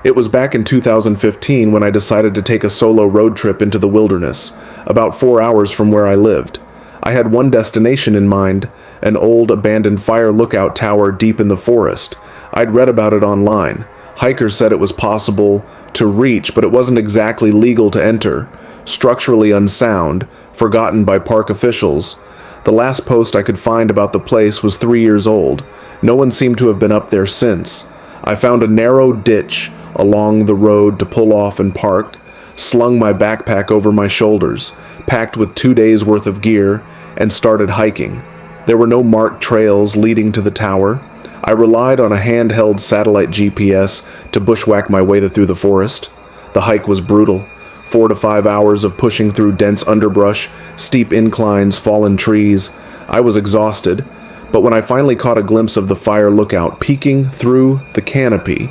It was back in 2015 when I decided to take a solo road trip into the wilderness, about 4 hours from where I lived. I had one destination in mind, an old abandoned fire lookout tower deep in the forest. I'd read about it online. Hikers said it was possible to reach, but it wasn't exactly legal to enter. Structurally unsound, forgotten by park officials. The last post I could find about the place was 3 years old. No one seemed to have been up there since. I found a narrow ditch along the road to pull off and park, slung my backpack over my shoulders, packed with 2 days' worth of gear, and started hiking. There were no marked trails leading to the tower. I relied on a handheld satellite GPS to bushwhack my way through the forest. The hike was brutal. 4 to 5 hours of pushing through dense underbrush, steep inclines, fallen trees. I was exhausted, but when I finally caught a glimpse of the fire lookout peeking through the canopy,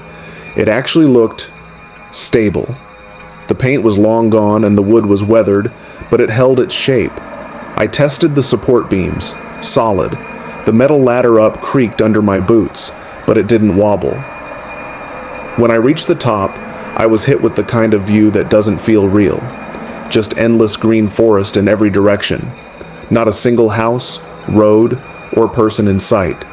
it actually looked stable. The paint was long gone and the wood was weathered, but it held its shape. I tested the support beams. Solid. The metal ladder up creaked under my boots, but it didn't wobble. When I reached the top, I was hit with the kind of view that doesn't feel real. Just endless green forest in every direction. Not a single house, road, or person in sight.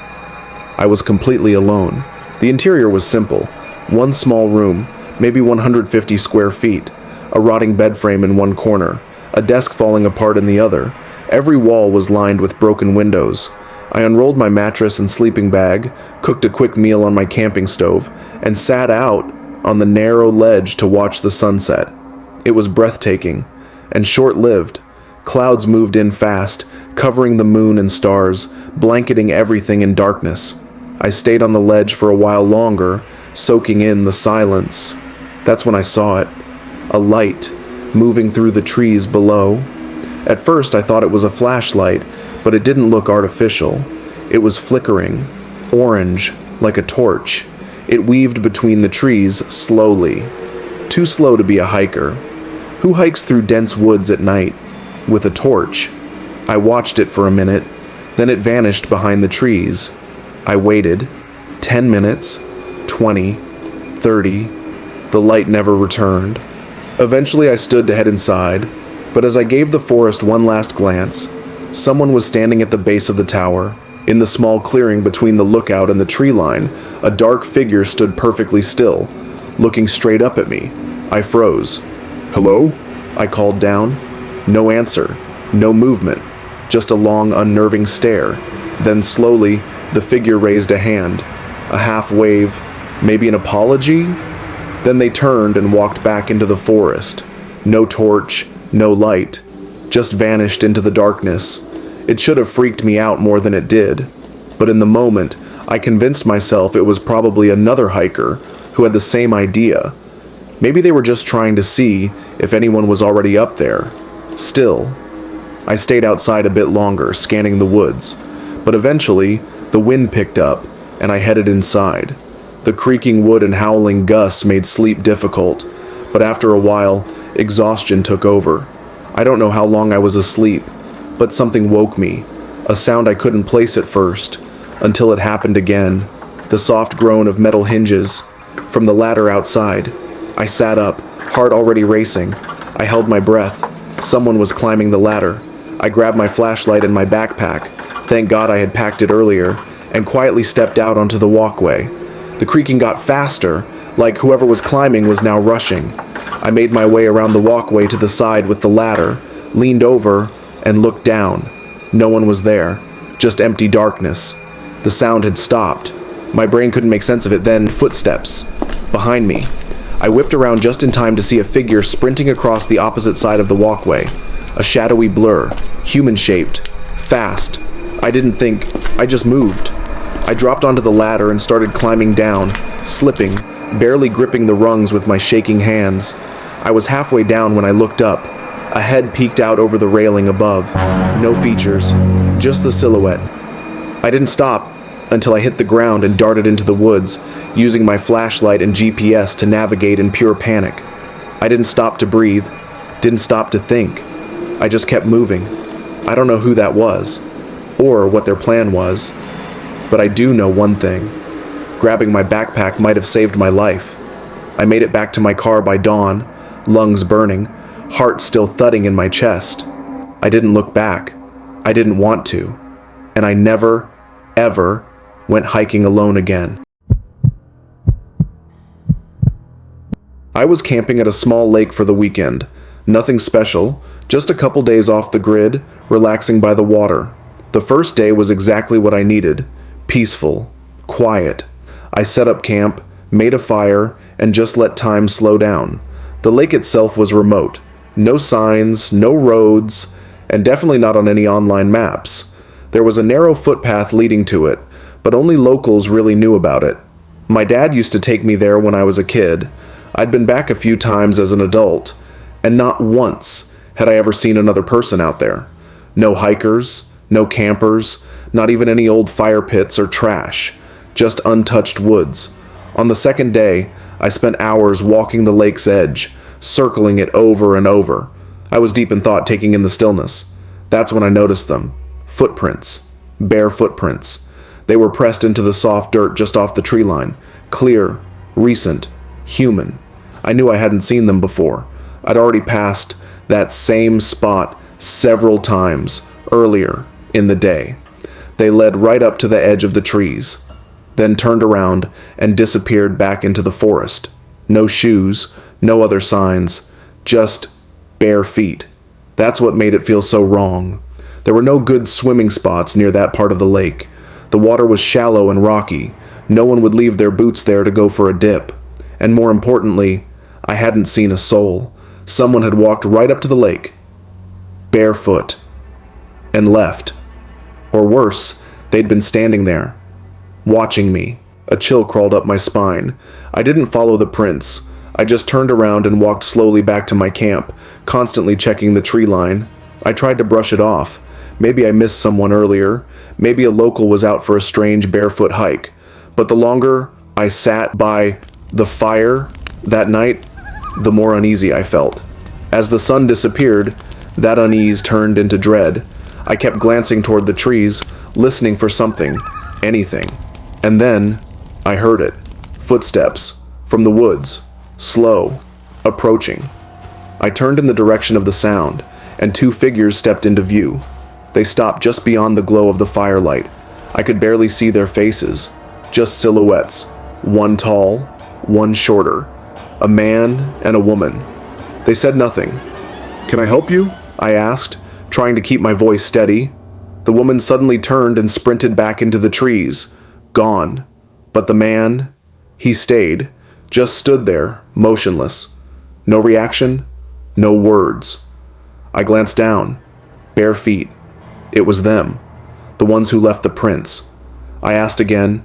I was completely alone. The interior was simple. One small room, maybe 150 square feet. A rotting bed frame in one corner. A desk falling apart in the other. Every wall was lined with broken windows. I unrolled my mattress and sleeping bag, cooked a quick meal on my camping stove, and sat out on the narrow ledge to watch the sunset. It was breathtaking, and short-lived. Clouds moved in fast, covering the moon and stars, blanketing everything in darkness. I stayed on the ledge for a while longer, soaking in the silence. That's when I saw it. A light, moving through the trees below. At first I thought it was a flashlight, but it didn't look artificial. It was flickering, orange, like a torch. It weaved between the trees slowly. Too slow to be a hiker. Who hikes through dense woods at night with a torch? I watched it for a minute, then it vanished behind the trees. I waited. 10 minutes, 20, 30. The light never returned. Eventually I stood to head inside, but as I gave the forest one last glance, someone was standing at the base of the tower. In the small clearing between the lookout and the tree line, a dark figure stood perfectly still, looking straight up at me. I froze. "Hello?" I called down. No answer, no movement, just a long, unnerving stare. Then slowly, the figure raised a hand, a half wave, maybe an apology? Then they turned and walked back into the forest. No torch, no light, just vanished into the darkness. It should have freaked me out more than it did, but in the moment, I convinced myself it was probably another hiker who had the same idea. Maybe they were just trying to see if anyone was already up there. Still, I stayed outside a bit longer, scanning the woods, but eventually, the wind picked up, and I headed inside. The creaking wood and howling gusts made sleep difficult, but after a while, exhaustion took over. I don't know how long I was asleep, but something woke me, a sound I couldn't place at first, until it happened again, the soft groan of metal hinges, from the ladder outside. I sat up, heart already racing. I held my breath. Someone was climbing the ladder. I grabbed my flashlight and my backpack, thank God I had packed it earlier, and quietly stepped out onto the walkway. The creaking got faster, like whoever was climbing was now rushing. I made my way around the walkway to the side with the ladder, leaned over, and looked down. No one was there, just empty darkness. The sound had stopped. My brain couldn't make sense of it then. Footsteps. Behind me. I whipped around just in time to see a figure sprinting across the opposite side of the walkway. A shadowy blur, human-shaped, fast. I didn't think, I just moved. I dropped onto the ladder and started climbing down, slipping, barely gripping the rungs with my shaking hands. I was halfway down when I looked up. A head peeked out over the railing above. No features, just the silhouette. I didn't stop until I hit the ground and darted into the woods, using my flashlight and GPS to navigate in pure panic. I didn't stop to breathe, didn't stop to think. I just kept moving. I don't know who that was, or what their plan was, but I do know one thing. Grabbing my backpack might have saved my life. I made it back to my car by dawn, lungs burning, heart still thudding in my chest. I didn't look back. I didn't want to. And I never, ever went hiking alone again. I was camping at a small lake for the weekend. Nothing special, just a couple days off the grid, relaxing by the water. The first day was exactly what I needed. Peaceful, quiet. I set up camp, made a fire, and just let time slow down. The lake itself was remote. No signs, no roads, and definitely not on any online maps. There was a narrow footpath leading to it, but only locals really knew about it. My dad used to take me there when I was a kid. I'd been back a few times as an adult, and not once had I ever seen another person out there. No hikers, no campers, not even any old fire pits or trash, just untouched woods. On the second day, I spent hours walking the lake's edge, circling it over and over. I was deep in thought, taking in the stillness. That's when I noticed them. Footprints. Bare footprints. They were pressed into the soft dirt just off the tree line. Clear, recent, human. I knew I hadn't seen them before. I'd already passed that same spot several times earlier in the day. They led right up to the edge of the trees, then turned around and disappeared back into the forest. No shoes, no other signs, just bare feet. That's what made it feel so wrong. There were no good swimming spots near that part of the lake. The water was shallow and rocky. No one would leave their boots there to go for a dip. And more importantly, I hadn't seen a soul. Someone had walked right up to the lake, barefoot, and left. Or worse, they'd been standing there, watching me. A chill crawled up my spine. I didn't follow the prints. I just turned around and walked slowly back to my camp, constantly checking the tree line. I tried to brush it off. Maybe I missed someone earlier. Maybe a local was out for a strange barefoot hike. But the longer I sat by the fire that night, the more uneasy I felt. As the sun disappeared, that unease turned into dread. I kept glancing toward the trees, listening for something, anything. And then I heard it. Footsteps from the woods, slow, approaching. I turned in the direction of the sound, and two figures stepped into view. They stopped just beyond the glow of the firelight. I could barely see their faces, just silhouettes, one tall, one shorter, a man and a woman. They said nothing. "Can I help you?" I asked, trying to keep my voice steady. The woman suddenly turned and sprinted back into the trees, gone. But the man, he stayed, just stood there, motionless. No reaction, no words. I glanced down. Bare feet. It was them, the ones who left the prints. I asked again,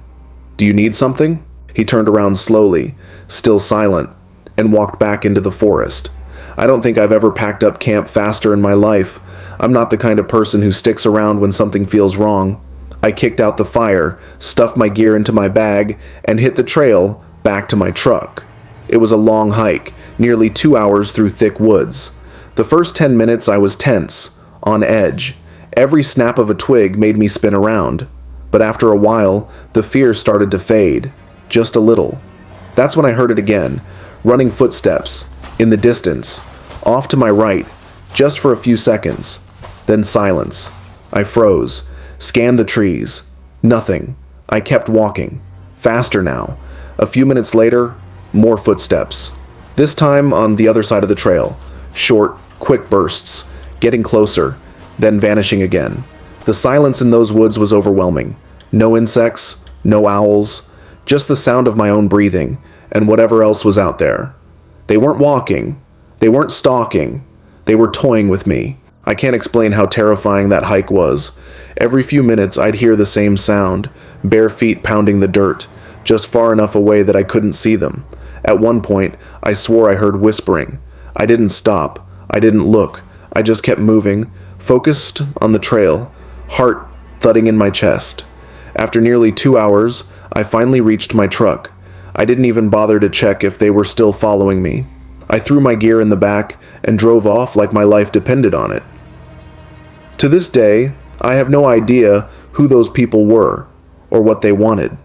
"Do you need something?" He turned around slowly, still silent, and walked back into the forest. I don't think I've ever packed up camp faster in my life. I'm not the kind of person who sticks around when something feels wrong. I kicked out the fire, stuffed my gear into my bag, and hit the trail back to my truck. It was a long hike, nearly 2 hours through thick woods. The first 10 minutes I was tense, on edge. Every snap of a twig made me spin around. But after a while, the fear started to fade, just a little. That's when I heard it again, running footsteps, in the distance, off to my right, just for a few seconds. Then silence. I froze, scanned the trees. Nothing. I kept walking. Faster now. A few minutes later, more footsteps. This time on the other side of the trail. Short, quick bursts, getting closer, then vanishing again. The silence in those woods was overwhelming. No insects, no owls, just the sound of my own breathing, and whatever else was out there. They weren't walking. They weren't stalking. They were toying with me. I can't explain how terrifying that hike was. Every few minutes I'd hear the same sound, bare feet pounding the dirt, just far enough away that I couldn't see them. At one point, I swore I heard whispering. I didn't stop. I didn't look. I just kept moving, focused on the trail, heart thudding in my chest. After nearly 2 hours, I finally reached my truck. I didn't even bother to check if they were still following me. I threw my gear in the back and drove off like my life depended on it. To this day, I have no idea who those people were or what they wanted.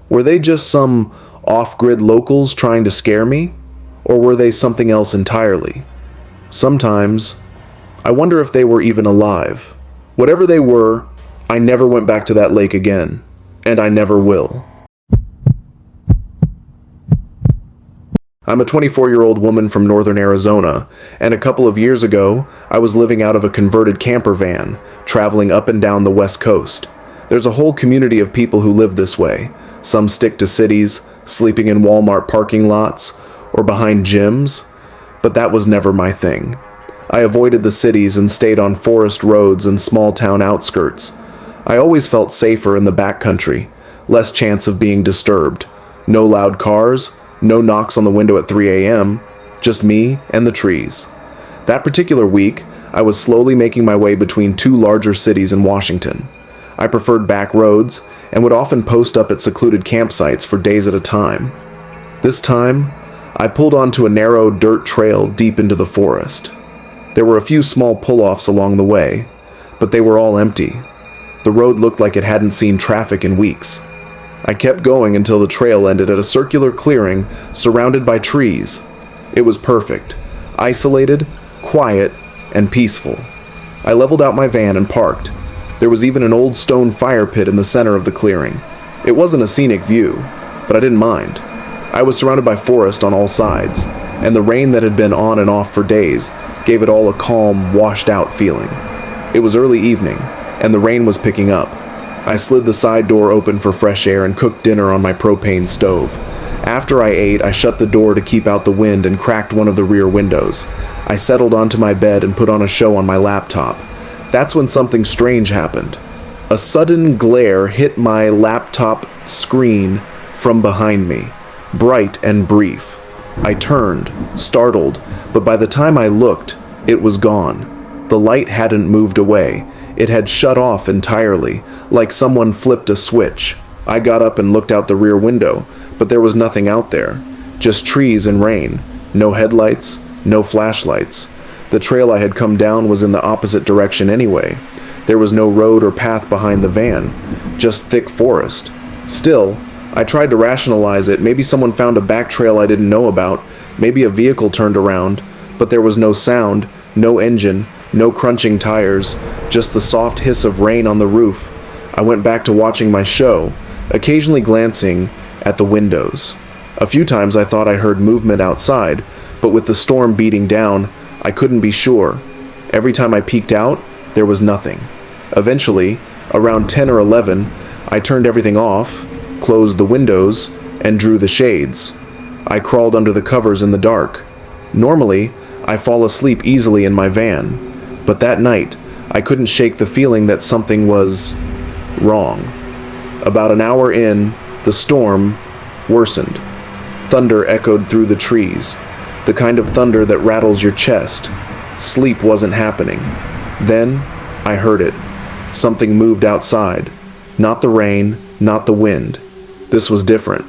Were they just some off-grid locals trying to scare me? Or were they something else entirely? Sometimes, I wonder if they were even alive. Whatever they were, I never went back to that lake again, and I never will. I'm a 24-year-old woman from northern Arizona, and a couple of years ago, I was living out of a converted camper van, traveling up and down the West Coast. There's a whole community of people who live this way. Some stick to cities, sleeping in Walmart parking lots, or behind gyms, but that was never my thing. I avoided the cities and stayed on forest roads and small town outskirts. I always felt safer in the backcountry, less chance of being disturbed. No loud cars, no knocks on the window at 3 a.m., just me and the trees. That particular week, I was slowly making my way between two larger cities in Washington. I preferred back roads and would often post up at secluded campsites for days at a time. This time, I pulled onto a narrow dirt trail deep into the forest. There were a few small pull-offs along the way, but they were all empty. The road looked like it hadn't seen traffic in weeks. I kept going until the trail ended at a circular clearing surrounded by trees. It was perfect, isolated, quiet, and peaceful. I leveled out my van and parked. There was even an old stone fire pit in the center of the clearing. It wasn't a scenic view, but I didn't mind. I was surrounded by forest on all sides, and the rain that had been on and off for days gave it all a calm, washed-out feeling. It was early evening, and the rain was picking up. I slid the side door open for fresh air and cooked dinner on my propane stove. After I ate, I shut the door to keep out the wind and cracked one of the rear windows. I settled onto my bed and put on a show on my laptop. That's when something strange happened. A sudden glare hit my laptop screen from behind me, bright and brief. I turned, startled, but by the time I looked, it was gone. The light hadn't moved away. It had shut off entirely, like someone flipped a switch. I got up and looked out the rear window, but there was nothing out there. Just trees and rain. No headlights, no flashlights. The trail I had come down was in the opposite direction anyway. There was no road or path behind the van, just thick forest. Still, I tried to rationalize it. Maybe someone found a back trail I didn't know about. Maybe a vehicle turned around, but there was no sound, no engine, no crunching tires, just the soft hiss of rain on the roof. I went back to watching my show, occasionally glancing at the windows. A few times I thought I heard movement outside, but with the storm beating down, I couldn't be sure. Every time I peeked out, there was nothing. Eventually, around 10 or 11, I turned everything off, closed the windows, and drew the shades. I crawled under the covers in the dark. Normally, I fall asleep easily in my van, but that night, I couldn't shake the feeling that something was wrong. About an hour in, the storm worsened. Thunder echoed through the trees, the kind of thunder that rattles your chest. Sleep wasn't happening. Then, I heard it. Something moved outside. Not the rain, not the wind. This was different.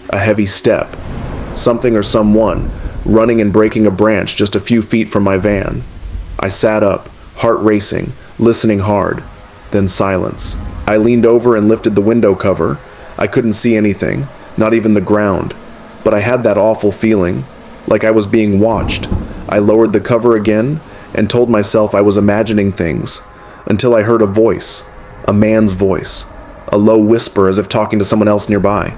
A heavy step. Something or someone, running and breaking a branch just a few feet from my van. I sat up, heart racing, listening hard. Then silence. I leaned over and lifted the window cover. I couldn't see anything, not even the ground. But I had that awful feeling, like I was being watched. I lowered the cover again and told myself I was imagining things, until I heard a voice, a man's voice, a low whisper as if talking to someone else nearby.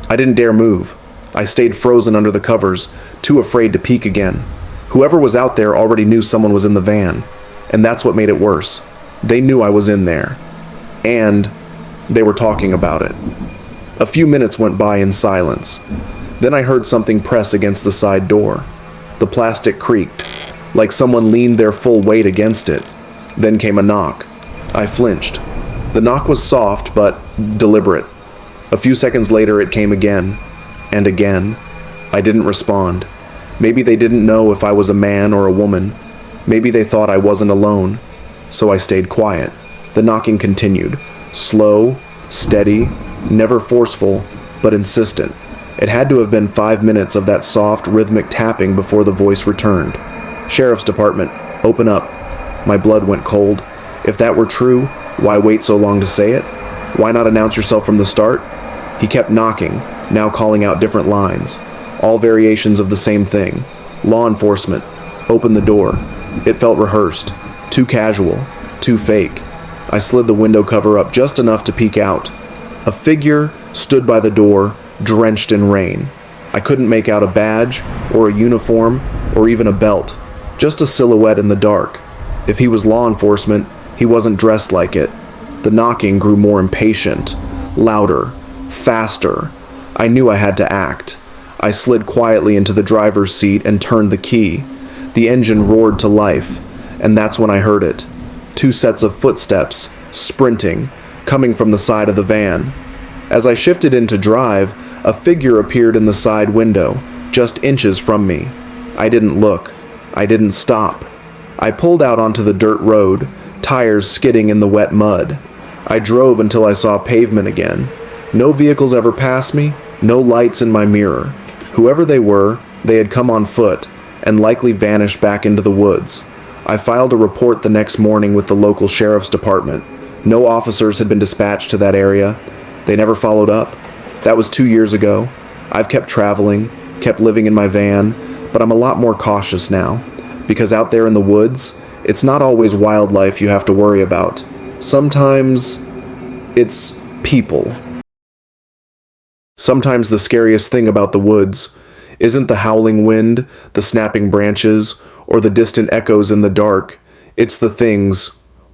I didn't dare move. I stayed frozen under the covers, too afraid to peek again. Whoever was out there already knew someone was in the van, and that's what made it worse. They knew I was in there, and they were talking about it. A few minutes went by in silence. Then I heard something press against the side door. The plastic creaked, like someone leaned their full weight against it. Then came a knock. I flinched. The knock was soft, but deliberate. A few seconds later it came again, and again. I didn't respond. Maybe they didn't know if I was a man or a woman. Maybe they thought I wasn't alone. So I stayed quiet. The knocking continued. Slow, steady, never forceful, but insistent. It had to have been 5 minutes of that soft, rhythmic tapping before the voice returned. "Sheriff's Department, open up." My blood went cold. If that were true, why wait so long to say it? Why not announce yourself from the start? He kept knocking, now calling out different lines. all variations of the same thing. Law enforcement. Open the door. It felt rehearsed. Too casual. Too fake. I slid the window cover up just enough to peek out. A figure stood by the door, drenched in rain. I couldn't make out a badge, or a uniform, or even a belt. Just a silhouette in the dark. If he was law enforcement, he wasn't dressed like it. The knocking grew more impatient, louder, faster. I knew I had to act. I slid quietly into the driver's seat and turned the key. The engine roared to life, and that's when I heard it. 2 sets of footsteps, sprinting, coming from the side of the van. As I shifted into drive, a figure appeared in the side window, just inches from me. I didn't look. I didn't stop. I pulled out onto the dirt road, tires skidding in the wet mud. I drove until I saw pavement again. No vehicles ever passed me, no lights in my mirror. Whoever they were, they had come on foot, and likely vanished back into the woods. I filed a report the next morning with the local sheriff's department. No officers had been dispatched to that area. They never followed up. That was 2 years ago. I've kept traveling, kept living in my van, but I'm a lot more cautious now. Because out there in the woods, it's not always wildlife you have to worry about. Sometimes it's people. Sometimes the scariest thing about the woods isn't the howling wind, the snapping branches, or the distant echoes in the dark. It's the things,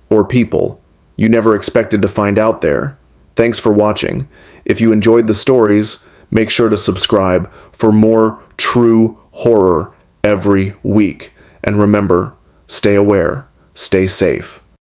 or people, you never expected to find out there. Thanks for watching. If you enjoyed the stories, make sure to subscribe for more true horror every week. And remember, stay aware, stay safe.